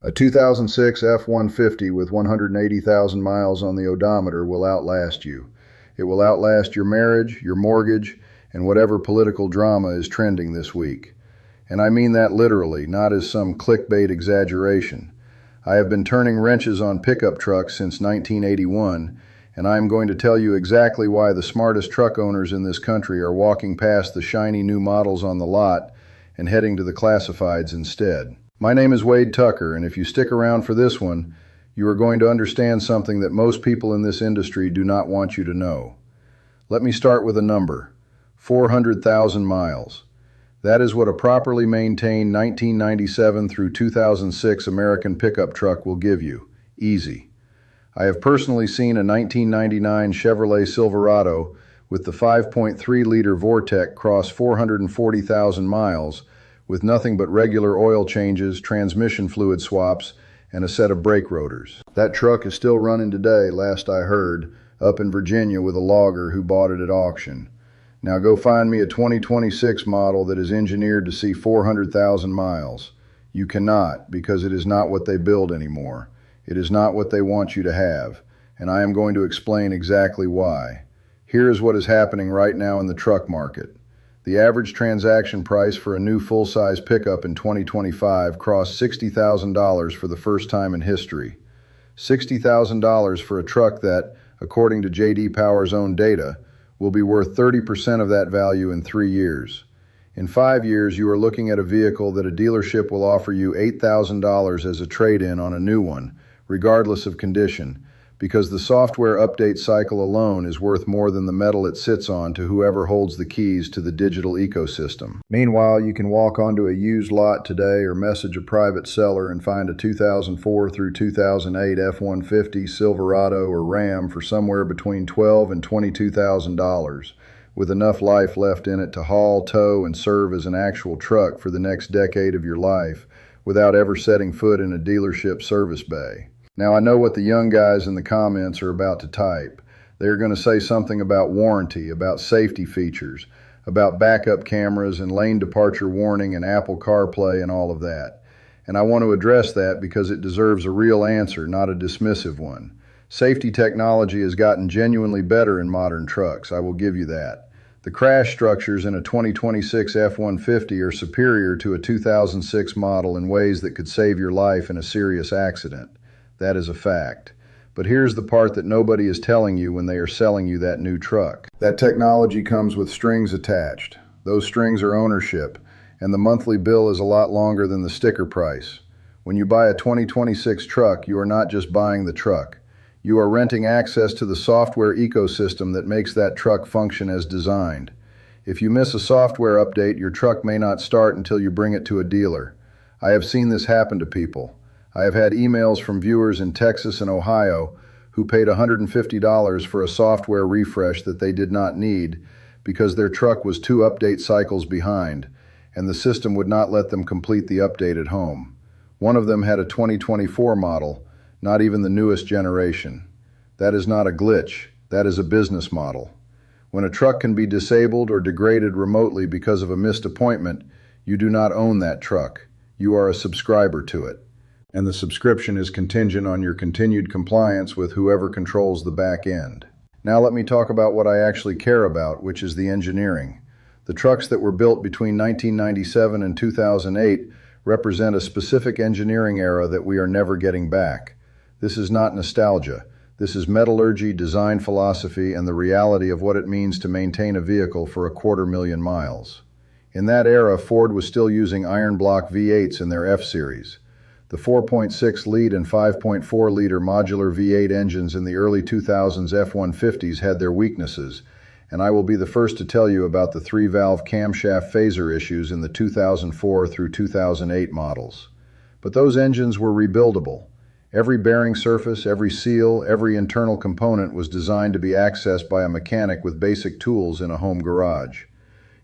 A 2006 F-150 with 180,000 miles on the odometer will outlast you. It will outlast your marriage, your mortgage, and whatever political drama is trending this week. And I mean that literally, not as some clickbait exaggeration. I have been turning wrenches on pickup trucks since 1981, and I am going to tell you exactly why the smartest truck owners in this country are walking past the shiny new models on the lot and heading to the classifieds instead. My name is Wade Tucker, and if you stick around for this one, you are going to understand something that most people in this industry do not want you to know. Let me start with a number: 400,000 miles. That is what a properly maintained 1997 through 2006 American pickup truck will give you. Easy. I have personally seen a 1999 Chevrolet Silverado with the 5.3-liter Vortec cross 440,000 miles with nothing but regular oil changes, transmission fluid swaps, and a set of brake rotors. That truck is still running today, last I heard, up in Virginia with a logger who bought it at auction. Now go find me a 2026 model that is engineered to see 400,000 miles. You cannot, because it is not what they build anymore. It is not what they want you to have, and I am going to explain exactly why. Here is what is happening right now in the truck market. The average transaction price for a new full-size pickup in 2025 crossed $60,000 for the first time in history. $60,000 for a truck that, according to J.D. Power's own data, will be worth 30% of that value in 3 years. In 5 years, you are looking at a vehicle that a dealership will offer you $8,000 as a trade-in on a new one, regardless of condition, because the software update cycle alone is worth more than the metal it sits on to whoever holds the keys to the digital ecosystem. Meanwhile, you can walk onto a used lot today or message a private seller and find a 2004 through 2008 F-150, Silverado, or Ram for somewhere between $12,000 and $22,000, with enough life left in it to haul, tow, and serve as an actual truck for the next decade of your life without ever setting foot in a dealership service bay. Now, I know what the young guys in the comments are about to type. They're going to say something about warranty, about safety features, about backup cameras and lane departure warning and Apple CarPlay and all of that. And I want to address that because it deserves a real answer, not a dismissive one. Safety technology has gotten genuinely better in modern trucks, I will give you that. The crash structures in a 2026 F-150 are superior to a 2006 model in ways that could save your life in a serious accident. That is a fact. But here's the part that nobody is telling you when they are selling you that new truck. That technology comes with strings attached. Those strings are ownership, and the monthly bill is a lot longer than the sticker price. When you buy a 2026 truck, you are not just buying the truck. You are renting access to the software ecosystem that makes that truck function as designed. If you miss a software update, your truck may not start until you bring it to a dealer. I have seen this happen to people. I have had emails from viewers in Texas and Ohio who paid $150 for a software refresh that they did not need because their truck was 2 update cycles behind, and the system would not let them complete the update at home. One of them had a 2024 model, not even the newest generation. That is not a glitch, that is a business model. When a truck can be disabled or degraded remotely because of a missed appointment, you do not own that truck. You are a subscriber to it. And the subscription is contingent on your continued compliance with whoever controls the back end. Now let me talk about what I actually care about, which is the engineering. The trucks that were built between 1997 and 2008 represent a specific engineering era that we are never getting back. This is not nostalgia. This is metallurgy, design philosophy, and the reality of what it means to maintain a vehicle for 250,000 miles. In that era, Ford was still using iron block V8s in their F-Series. The 4.6-liter and 5.4-liter modular V8 engines in the early 2000s F-150s had their weaknesses, and I will be the first to tell you about the 3-valve camshaft phaser issues in the 2004 through 2008 models. But those engines were rebuildable. Every bearing surface, every seal, every internal component was designed to be accessed by a mechanic with basic tools in a home garage.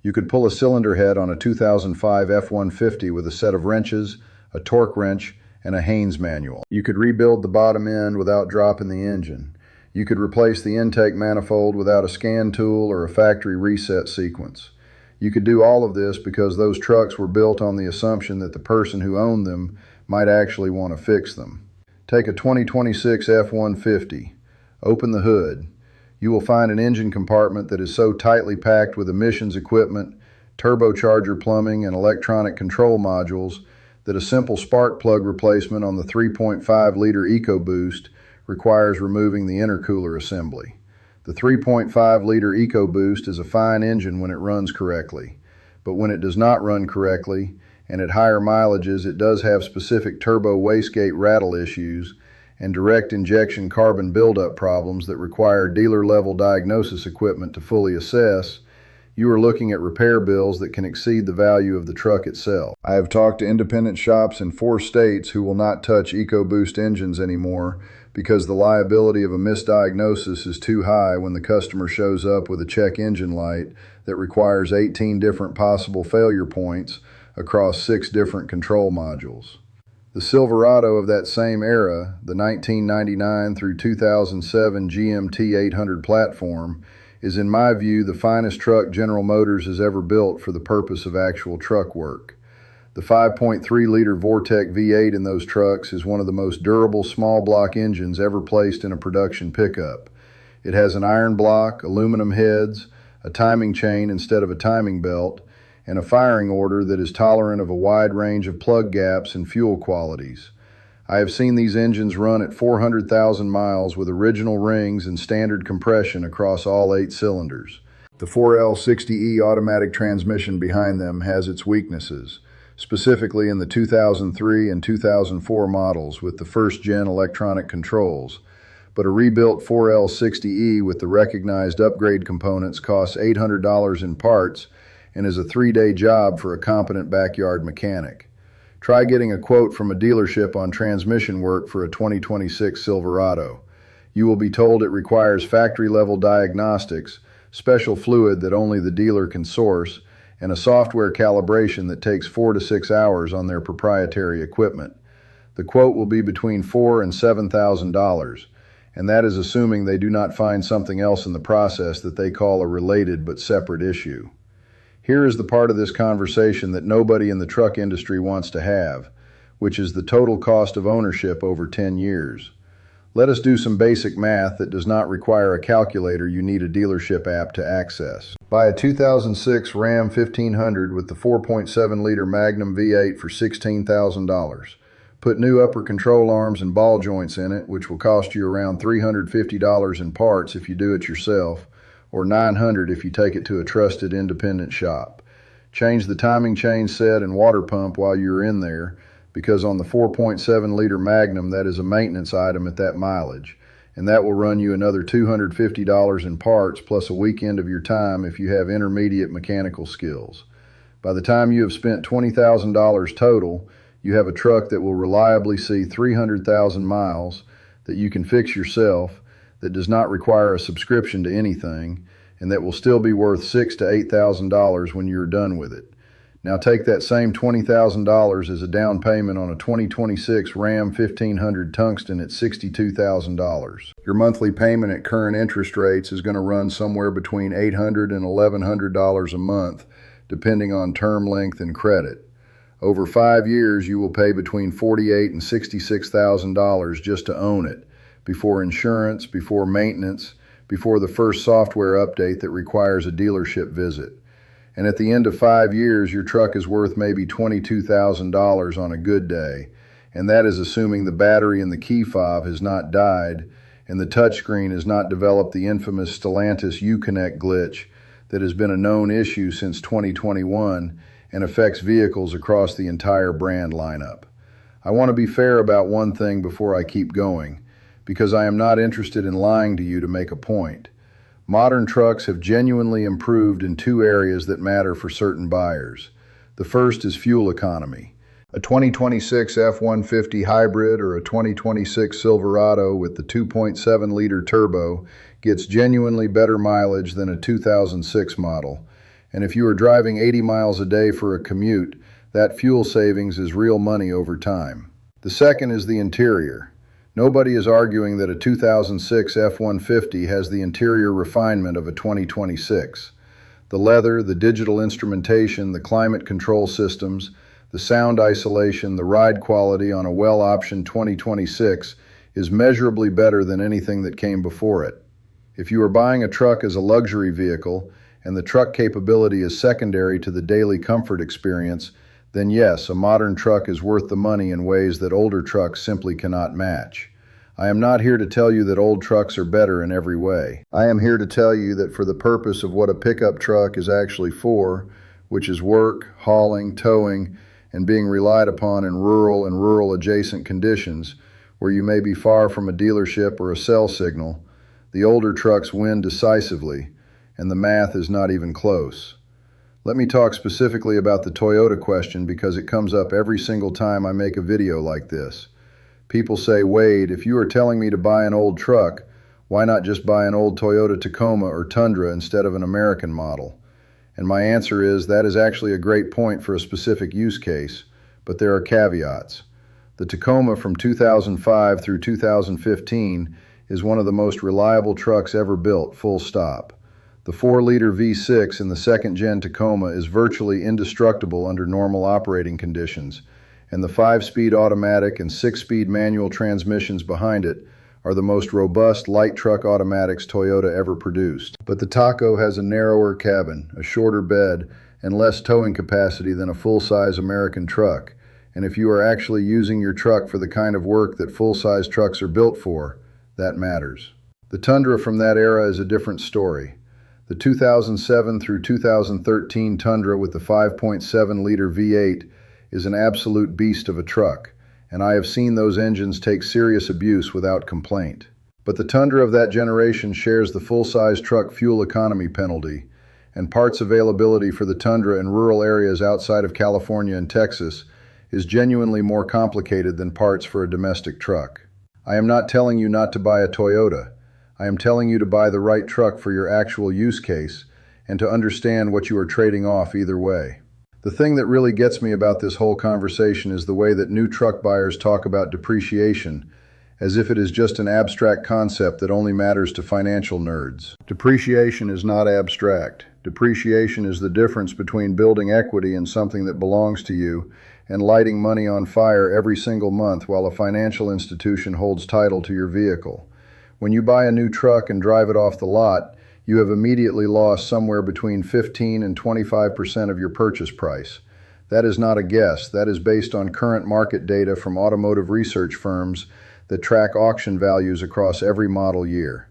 You could pull a cylinder head on a 2005 F-150 with a set of wrenches, a torque wrench, and a Haynes manual. You could rebuild the bottom end without dropping the engine. You could replace the intake manifold without a scan tool or a factory reset sequence. You could do all of this because those trucks were built on the assumption that the person who owned them might actually want to fix them. Take a 2026 F-150. Open the hood. You will find an engine compartment that is so tightly packed with emissions equipment, turbocharger plumbing, and electronic control modules that a simple spark plug replacement on the 3.5-liter EcoBoost requires removing the intercooler assembly. The 3.5-liter EcoBoost is a fine engine when it runs correctly, but when it does not run correctly, and at higher mileages it does have specific turbo wastegate rattle issues and direct injection carbon buildup problems that require dealer-level diagnosis equipment to fully assess, you are looking at repair bills that can exceed the value of the truck itself. I have talked to independent shops in 4 states who will not touch EcoBoost engines anymore because the liability of a misdiagnosis is too high when the customer shows up with a check engine light that requires 18 different possible failure points across 6 different control modules. The Silverado of that same era, the 1999 through 2007 GMT 800 platform, is in my view the finest truck General Motors has ever built for the purpose of actual truck work. The 5.3-liter Vortec V8 in those trucks is one of the most durable small block engines ever placed in a production pickup. It has an iron block, aluminum heads, a timing chain instead of a timing belt, and a firing order that is tolerant of a wide range of plug gaps and fuel qualities. I have seen these engines run at 400,000 miles with original rings and standard compression across all 8 cylinders. The 4L60E automatic transmission behind them has its weaknesses, specifically in the 2003 and 2004 models with the first-gen electronic controls, but a rebuilt 4L60E with the recognized upgrade components costs $800 in parts and is a 3-day job for a competent backyard mechanic. Try getting a quote from a dealership on transmission work for a 2026 Silverado. You will be told it requires factory-level diagnostics, special fluid that only the dealer can source, and a software calibration that takes 4 to 6 hours on their proprietary equipment. The quote will be between $4,000 and $7,000, and that is assuming they do not find something else in the process that they call a related but separate issue. Here is the part of this conversation that nobody in the truck industry wants to have, which is the total cost of ownership over 10 years. Let us do some basic math that does not require a calculator you need a dealership app to access. Buy a 2006 Ram 1500 with the 4.7-liter Magnum V8 for $16,000. Put new upper control arms and ball joints in it, which will cost you around $350 in parts if you do it yourself, or $900 if you take it to a trusted independent shop. Change the timing chain set and water pump while you're in there, because on the 4.7-liter Magnum that is a maintenance item at that mileage, and that will run you another $250 in parts plus a weekend of your time if you have intermediate mechanical skills. By the time you have spent $20,000 total, you have a truck that will reliably see 300,000 miles, that you can fix yourself, that does not require a subscription to anything, and that will still be worth $6,000 to $8,000 when you're done with it. Now take that same $20,000 as a down payment on a 2026 Ram 1500 Tungsten at $62,000. Your monthly payment at current interest rates is going to run somewhere between $800 and $1,100 a month, depending on term length and credit. Over 5 years, you will pay between $48,000 and $66,000 just to own it, before insurance, before maintenance, before the first software update that requires a dealership visit. And at the end of 5 years, your truck is worth maybe $22,000 on a good day, and that is assuming the battery in the key fob has not died and the touchscreen has not developed the infamous Stellantis Uconnect glitch that has been a known issue since 2021 and affects vehicles across the entire brand lineup. I want to be fair about one thing before I keep going, because I am not interested in lying to you to make a point. Modern trucks have genuinely improved in 2 areas that matter for certain buyers. The first is fuel economy. A 2026 F-150 hybrid or a 2026 Silverado with the 2.7-liter turbo gets genuinely better mileage than a 2006 model. And if you are driving 80 miles a day for a commute, that fuel savings is real money over time. The second is the interior. Nobody is arguing that a 2006 F-150 has the interior refinement of a 2026. The leather, the digital instrumentation, the climate control systems, The sound isolation, the ride quality on a well-optioned 2026 is measurably better than anything that came before it. If you are buying a truck as a luxury vehicle and the truck capability is secondary to the daily comfort experience, then yes, a modern truck is worth the money in ways that older trucks simply cannot match. I am not here to tell you that old trucks are better in every way. I am here to tell you that for the purpose of what a pickup truck is actually for, which is work, hauling, towing, and being relied upon in rural and rural adjacent conditions, where you may be far from a dealership or a cell signal, the older trucks win decisively, and the math is not even close. Let me talk specifically about the Toyota question because it comes up every single time I make a video like this. People say, Wade, if you are telling me to buy an old truck, why not just buy an old Toyota Tacoma or Tundra instead of an American model? And my answer is that is actually a great point for a specific use case, but there are caveats. The Tacoma from 2005 through 2015 is one of the most reliable trucks ever built, full stop. The 4-liter V6 in the second-gen Tacoma is virtually indestructible under normal operating conditions, and the 5-speed automatic and 6-speed manual transmissions behind it are the most robust light truck automatics Toyota ever produced. But the Taco has a narrower cabin, a shorter bed, and less towing capacity than a full-size American truck. And if you are actually using your truck for the kind of work that full-size trucks are built for, that matters. The Tundra from that era is a different story. The 2007 through 2013 Tundra with the 5.7-liter V8 is an absolute beast of a truck, and I have seen those engines take serious abuse without complaint. But the Tundra of that generation shares the full-size truck fuel economy penalty, and parts availability for the Tundra in rural areas outside of California and Texas is genuinely more complicated than parts for a domestic truck. I am not telling you not to buy a Toyota. I am telling you to buy the right truck for your actual use case and to understand what you are trading off either way. The thing that really gets me about this whole conversation is the way that new truck buyers talk about depreciation as if it is just an abstract concept that only matters to financial nerds. Depreciation is not abstract. Depreciation is the difference between building equity in something that belongs to you and lighting money on fire every single month while a financial institution holds title to your vehicle. When you buy a new truck and drive it off the lot, you have immediately lost somewhere between 15 and 25% of your purchase price. That is not a guess. That is based on current market data from automotive research firms that track auction values across every model year.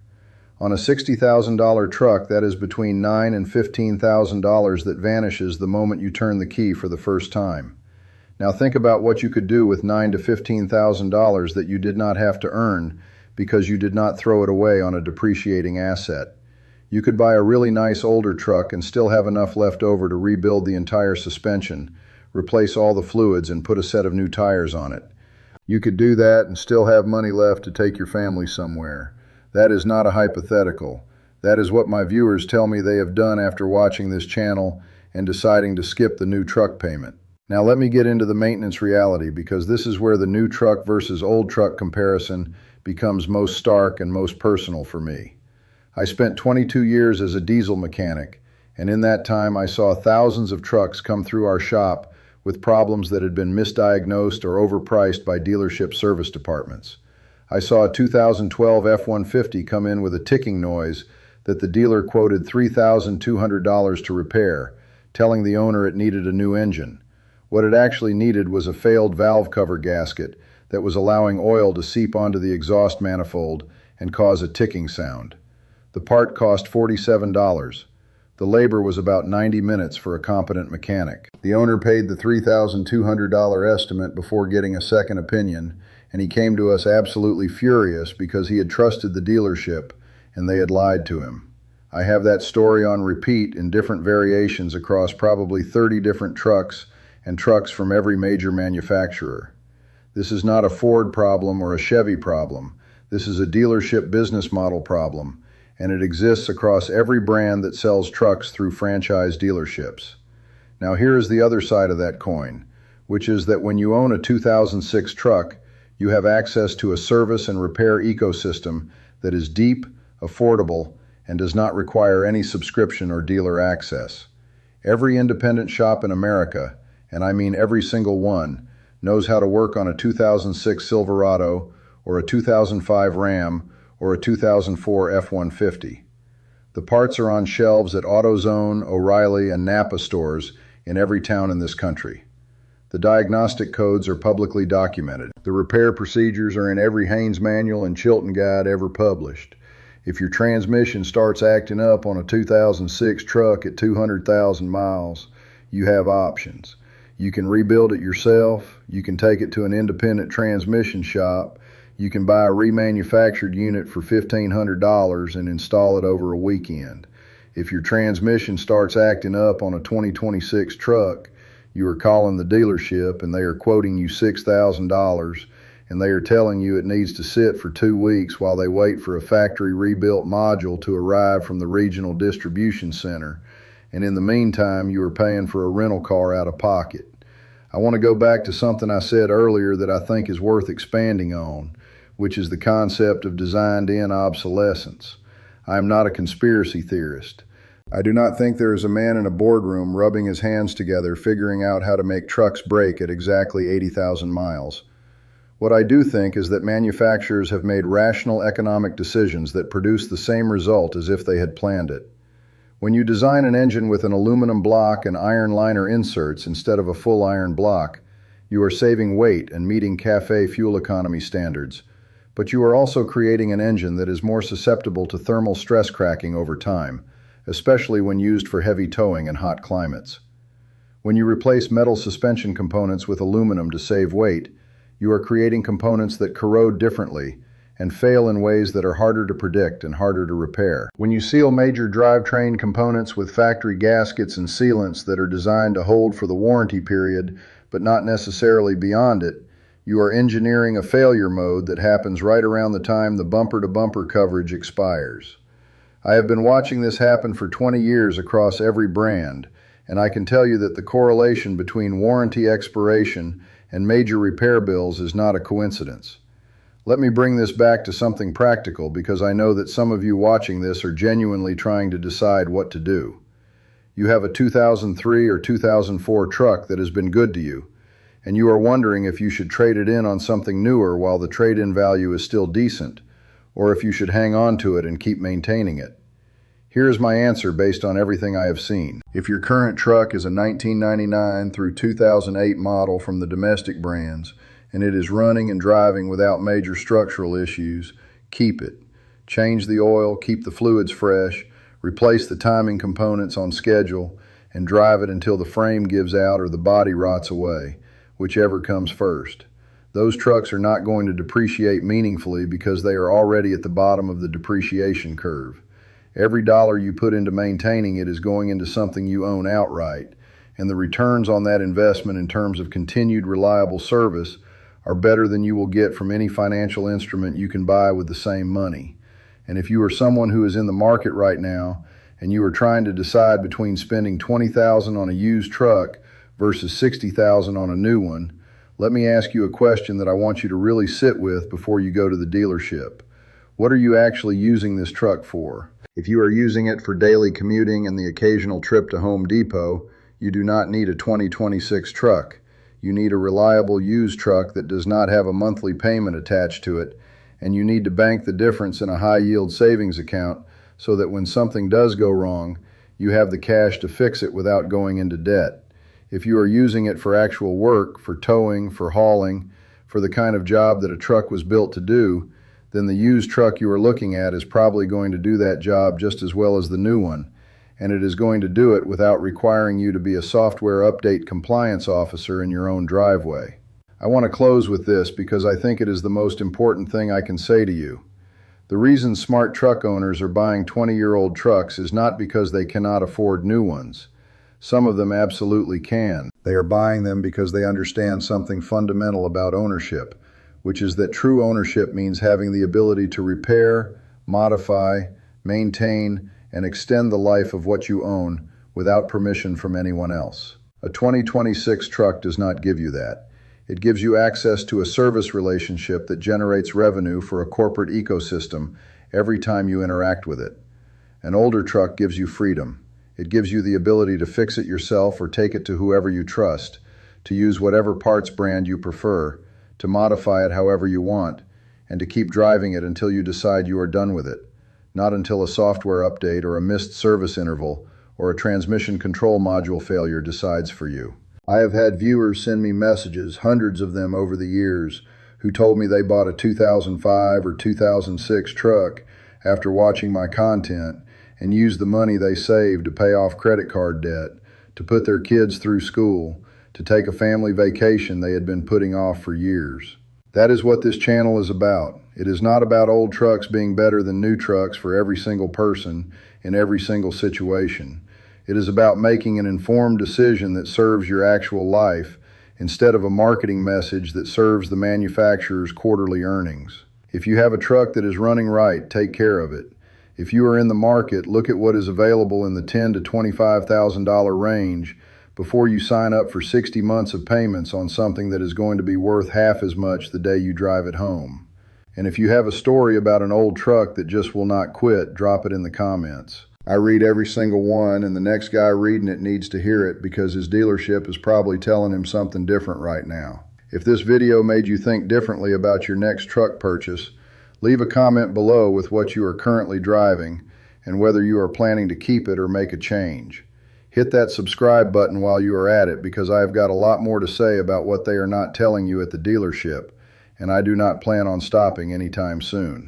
On a $60,000 truck, that is between $9,000 and $15,000 that vanishes the moment you turn the key for the first time. Now think about what you could do with $9,000 to $15,000 that you did not have to earn because you did not throw it away on a depreciating asset. You could buy a really nice older truck and still have enough left over to rebuild the entire suspension, replace all the fluids, and put a set of new tires on it. You could do that and still have money left to take your family somewhere. That is not a hypothetical. That is what my viewers tell me they have done after watching this channel and deciding to skip the new truck payment. Now let me get into the maintenance reality, because this is where the new truck versus old truck comparison becomes most stark and most personal for me. I spent 22 years as a diesel mechanic, and in that time I saw thousands of trucks come through our shop with problems that had been misdiagnosed or overpriced by dealership service departments. I saw a 2012 F-150 come in with a ticking noise that the dealer quoted $3,200 to repair, telling the owner it needed a new engine. What it actually needed was a failed valve cover gasket that was allowing oil to seep onto the exhaust manifold and cause a ticking sound. The part cost $47. The labor was about 90 minutes for a competent mechanic. The owner paid the $3,200 estimate before getting a second opinion, and he came to us absolutely furious because he had trusted the dealership and they had lied to him. I have that story on repeat in different variations across probably 30 different trucks and trucks from every major manufacturer. This is not a Ford problem or a Chevy problem. This is a dealership business model problem, and it exists across every brand that sells trucks through franchise dealerships. Now here is the other side of that coin, which is that when you own a 2006 truck, you have access to a service and repair ecosystem that is deep, affordable, and does not require any subscription or dealer access. Every independent shop in America, and I mean every single one, knows how to work on a 2006 Silverado or a 2005 Ram or a 2004 F-150. The parts are on shelves at AutoZone, O'Reilly, and Napa stores in every town in this country. The diagnostic codes are publicly documented. The repair procedures are in every Haynes manual and Chilton guide ever published. If your transmission starts acting up on a 2006 truck at 200,000 miles, you have options. You can rebuild it yourself, you can take it to an independent transmission shop, you can buy a remanufactured unit for $1,500 and install it over a weekend. If your transmission starts acting up on a 2026 truck, you are calling the dealership and they are quoting you $6,000 and they are telling you it needs to sit for 2 weeks while they wait for a factory rebuilt module to arrive from the regional distribution center. And in the meantime, you are paying for a rental car out of pocket. I want to go back to something I said earlier that I think is worth expanding on, which is the concept of designed-in obsolescence. I am not a conspiracy theorist. I do not think there is a man in a boardroom rubbing his hands together figuring out how to make trucks break at exactly 80,000 miles. What I do think is that manufacturers have made rational economic decisions that produce the same result as if they had planned it. When you design an engine with an aluminum block and iron liner inserts instead of a full iron block, you are saving weight and meeting CAFE fuel economy standards, but you are also creating an engine that is more susceptible to thermal stress cracking over time, especially when used for heavy towing in hot climates. When you replace metal suspension components with aluminum to save weight, you are creating components that corrode differently and fail in ways that are harder to predict and harder to repair. When you seal major drivetrain components with factory gaskets and sealants that are designed to hold for the warranty period, but not necessarily beyond it, you are engineering a failure mode that happens right around the time the bumper-to-bumper coverage expires. I have been watching this happen for 20 years across every brand, and I can tell you that the correlation between warranty expiration and major repair bills is not a coincidence. Let me bring this back to something practical because I know that some of you watching this are genuinely trying to decide what to do. You have a 2003 or 2004 truck that has been good to you, and you are wondering if you should trade it in on something newer while the trade-in value is still decent, or if you should hang on to it and keep maintaining it. Here is my answer based on everything I have seen. If your current truck is a 1999 through 2008 model from the domestic brands, and it is running and driving without major structural issues, keep it. Change the oil, keep the fluids fresh, replace the timing components on schedule, and drive it until the frame gives out or the body rots away, whichever comes first. Those trucks are not going to depreciate meaningfully because they are already at the bottom of the depreciation curve. Every dollar you put into maintaining it is going into something you own outright, and the returns on that investment in terms of continued reliable service are better than you will get from any financial instrument you can buy with the same money. And if you are someone who is in the market right now and you are trying to decide between spending $20,000 on a used truck versus $60,000 on a new one, let me ask you a question that I want you to really sit with before you go to the dealership. What are you actually using this truck for? If you are using it for daily commuting and the occasional trip to Home Depot, you do not need a 2026 truck. You need a reliable used truck that does not have a monthly payment attached to it, and you need to bank the difference in a high-yield savings account so that when something does go wrong, you have the cash to fix it without going into debt. If you are using it for actual work, for towing, for hauling, for the kind of job that a truck was built to do, then the used truck you are looking at is probably going to do that job just as well as the new one, and it is going to do it without requiring you to be a software update compliance officer in your own driveway. I want to close with this because I think it is the most important thing I can say to you. The reason smart truck owners are buying 20-year-old trucks is not because they cannot afford new ones. Some of them absolutely can. They are buying them because they understand something fundamental about ownership, which is that true ownership means having the ability to repair, modify, maintain, and extend the life of what you own without permission from anyone else. A 2026 truck does not give you that. It gives you access to a service relationship that generates revenue for a corporate ecosystem every time you interact with it. An older truck gives you freedom. It gives you the ability to fix it yourself or take it to whoever you trust, to use whatever parts brand you prefer, to modify it however you want, and to keep driving it until you decide you are done with it, not until a software update or a missed service interval or a transmission control module failure decides for you. I have had viewers send me messages, hundreds of them over the years, who told me they bought a 2005 or 2006 truck after watching my content and used the money they saved to pay off credit card debt, to put their kids through school, to take a family vacation they had been putting off for years. That is what this channel is about. It is not about old trucks being better than new trucks for every single person in every single situation. It is about making an informed decision that serves your actual life instead of a marketing message that serves the manufacturer's quarterly earnings. If you have a truck that is running right, take care of it. If you are in the market, look at what is available in the $10,000 to $25,000 range before you sign up for 60 months of payments on something that is going to be worth half as much the day you drive it home. And if you have a story about an old truck that just will not quit, drop it in the comments. I read every single one, and the next guy reading it needs to hear it because his dealership is probably telling him something different right now. If this video made you think differently about your next truck purchase, leave a comment below with what you are currently driving and whether you are planning to keep it or make a change. Hit that subscribe button while you are at it because I have got a lot more to say about what they are not telling you at the dealership, and I do not plan on stopping anytime soon.